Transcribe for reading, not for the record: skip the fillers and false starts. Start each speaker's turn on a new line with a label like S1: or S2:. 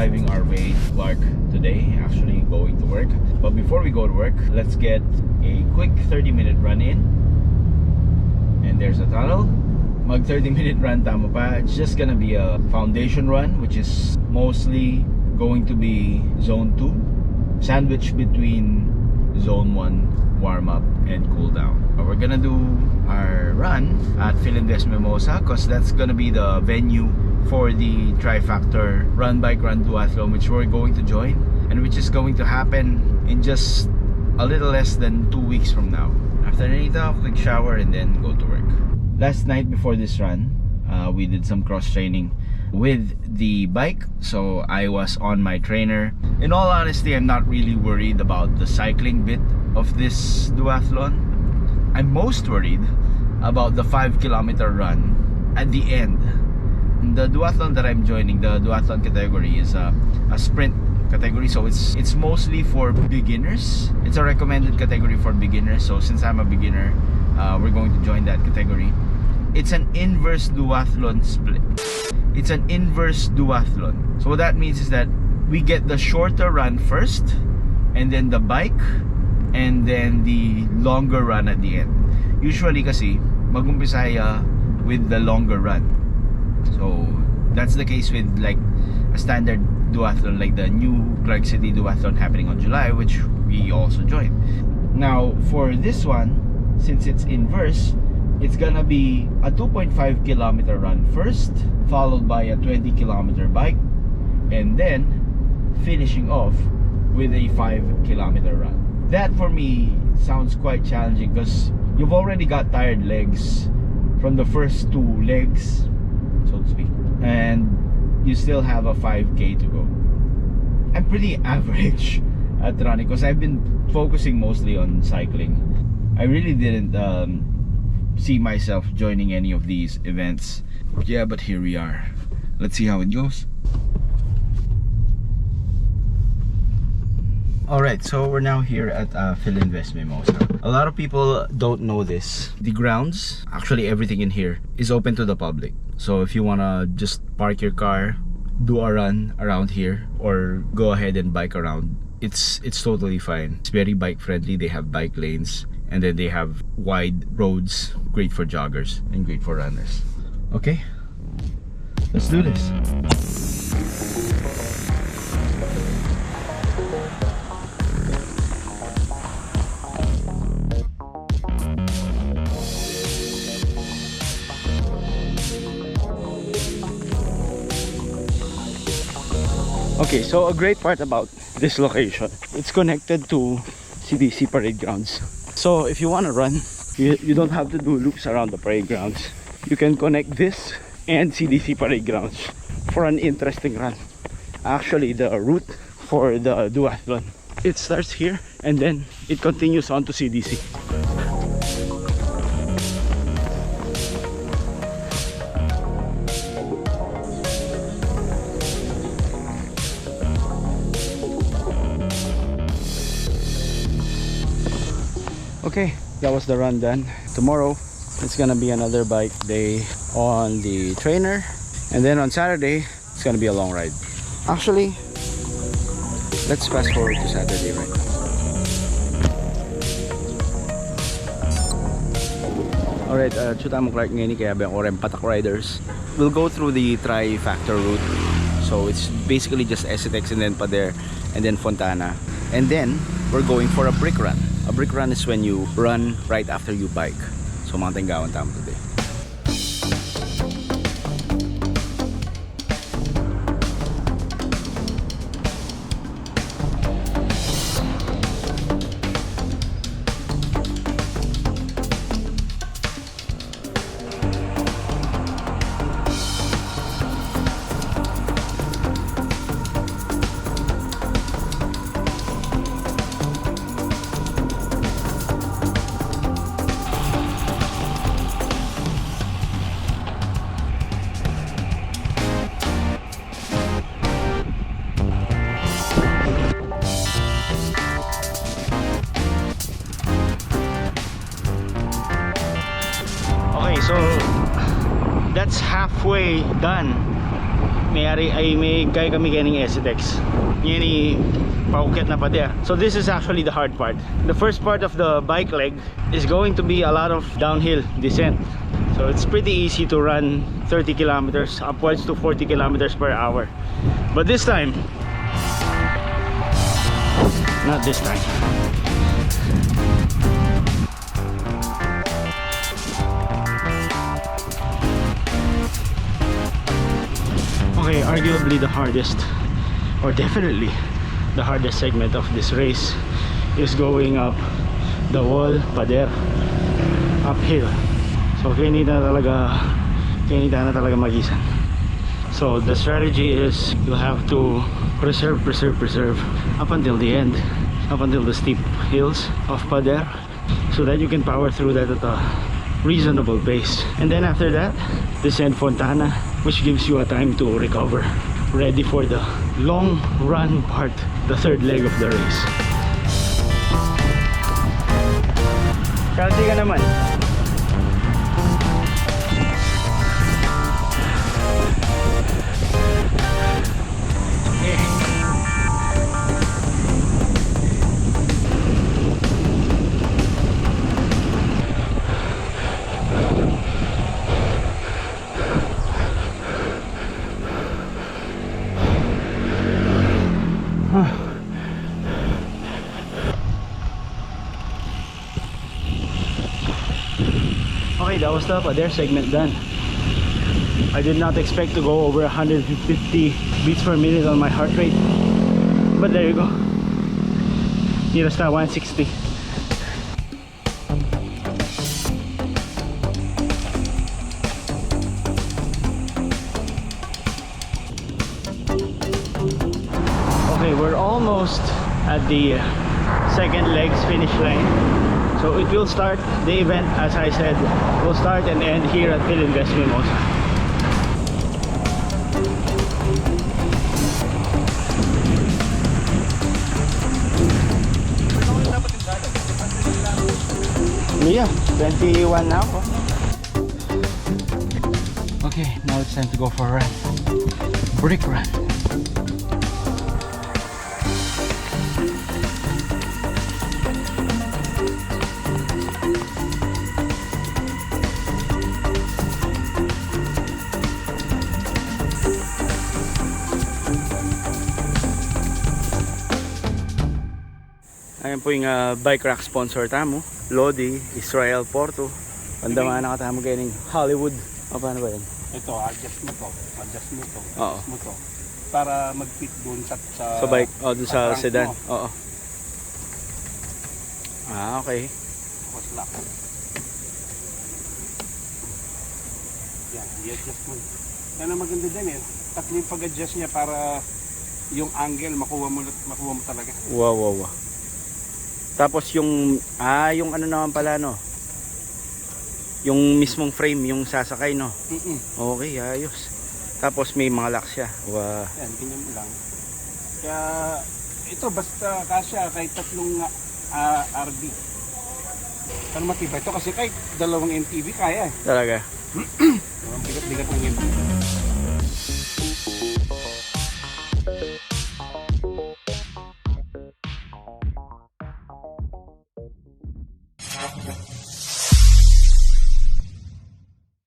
S1: driving our way to Clark today, actually going to work. But before we go to work, let's get a quick 30-minute run in. And there's a tunnel. Mag 30-minute run tama pa. It's just gonna be a foundation run, which is mostly going to be zone 2, sandwiched between zone 1 warm-up and cool down. We're gonna do our run at Filinvest Mimosa because that's gonna be the venue for the Trifactor Run Bike Run Duathlon, which we're going to join, and which is going to happen in just a little less than 2 weeks from now. After nito, quick shower and then go to work. Last night before this run, we did some cross training with the bike, so I was on my trainer. In all honesty, I'm not really worried about the cycling bit of this duathlon. I'm most worried about the 5-kilometer run at the end. The duathlon that I'm joining, the duathlon category, is a sprint category, so it's mostly for beginners. It's a recommended category for beginners, so since I'm a beginner, we're going to join that category. It's an inverse duathlon split. It's an inverse duathlon. So what that means is that we get the shorter run first, and then the bike, and then the longer run at the end. Usually kasi mag-umpisa with the longer run. So that's the case with like a standard duathlon, like the new Clark City duathlon happening on July, which we also joined. Now for this one, since it's inverse, it's gonna be a 2.5-kilometer run first, followed by a 20-kilometer bike, and then finishing off with a 5-kilometer run. That for me sounds quite challenging because you've already got tired legs from the first 2 legs, so to speak, and you still have a 5K to go. I'm pretty average at running because I've been focusing mostly on cycling. I really didn't see myself joining any of these events. Yeah, but here we are. Let's see how it goes. Alright, so we're now here at Filinvest Mimosa. A lot of people don't know this. The grounds, actually everything in here, is open to the public. So if you wanna just park your car, do a run around here, or go ahead and bike around, it's totally fine. It's very bike friendly. They have bike lanes, and then they have wide roads, great for joggers and great for runners. Okay, let's do this. Okay, so a great part about this location, it's connected to CDC parade grounds. So if you want to run, you don't have to do loops around the parade grounds. You can connect this and CDC parade grounds for an interesting run. Actually, the route for the duathlon, it starts here and then it continues on to CDC. Okay, that was the run done. Tomorrow it's gonna be another bike day on the trainer, and then on Saturday it's gonna be a long ride. Actually, let's fast forward to Saturday right now. Alright, chuta mo Clark ngayon kaya ba orem patak riders. We'll go through the Trifactor route. So it's basically just STX and then Pader and then Fontana. And then we're going for a brick run. A brick run is when you run right after you bike. So mountain gawan tamo today. So that's halfway done may kaya kami kaning STX. Yun paukyat na pader. So this is actually the hard part. The first part of the bike leg is going to be a lot of downhill descent. So it's pretty easy to run 30 kilometers upwards to 40 kilometers per hour. But this time, not this time. Okay, arguably the hardest, or definitely the hardest segment of this race is going up the wall pader uphill. So kinita na talaga magisan. So the strategy is you have to preserve up until the end, up until the steep hills of pader, so that you can power through that at a reasonable pace. And then after that, descend Fontana, which gives you a time to recover, ready for the long run part, the third leg of the race. Kaldi ka naman. Okay, that was the pader segment done. I did not expect to go over 150 beats per minute on my heart rate, but there you go. Nearest na 160. Okay, we're almost at the second leg's finish line. So it will start, the event, as I said, will start and end here at Filinvest, Mimosa. Yeah, 21 now. Okay, now it's time to go for a run. Brick run. Ayan po yung bike rack sponsor tamo, Lodi, Israel, Porto. Pandamaan na katamo kayo ng Hollywood. O paano ba yan?
S2: Ito, adjust mo to.
S1: Oo.
S2: Adjust mo to. Para mag-fit dun sa
S1: bike, dun sa
S2: trunk
S1: sedan.
S2: mo.
S1: Oo. Ah, okay.
S2: Tapos lock. Yan, i-adjust mo. Yan ang maganda din eh. Tatlo yung pag-adjust niya para yung angle makuha mo talaga.
S1: Wow. Tapos yung ano naman pala, no? Yung mismong frame, yung sasakay, no? Okay, ayos. Tapos may mga lock siya. Wow.
S2: Yan, ganyan mo lang. Kaya ito basta kasya kahit tatlong RB. Pero matibay ito kasi kahit dalawang MTV kaya.
S1: Talaga.
S2: Bigat-bigat ng MTV.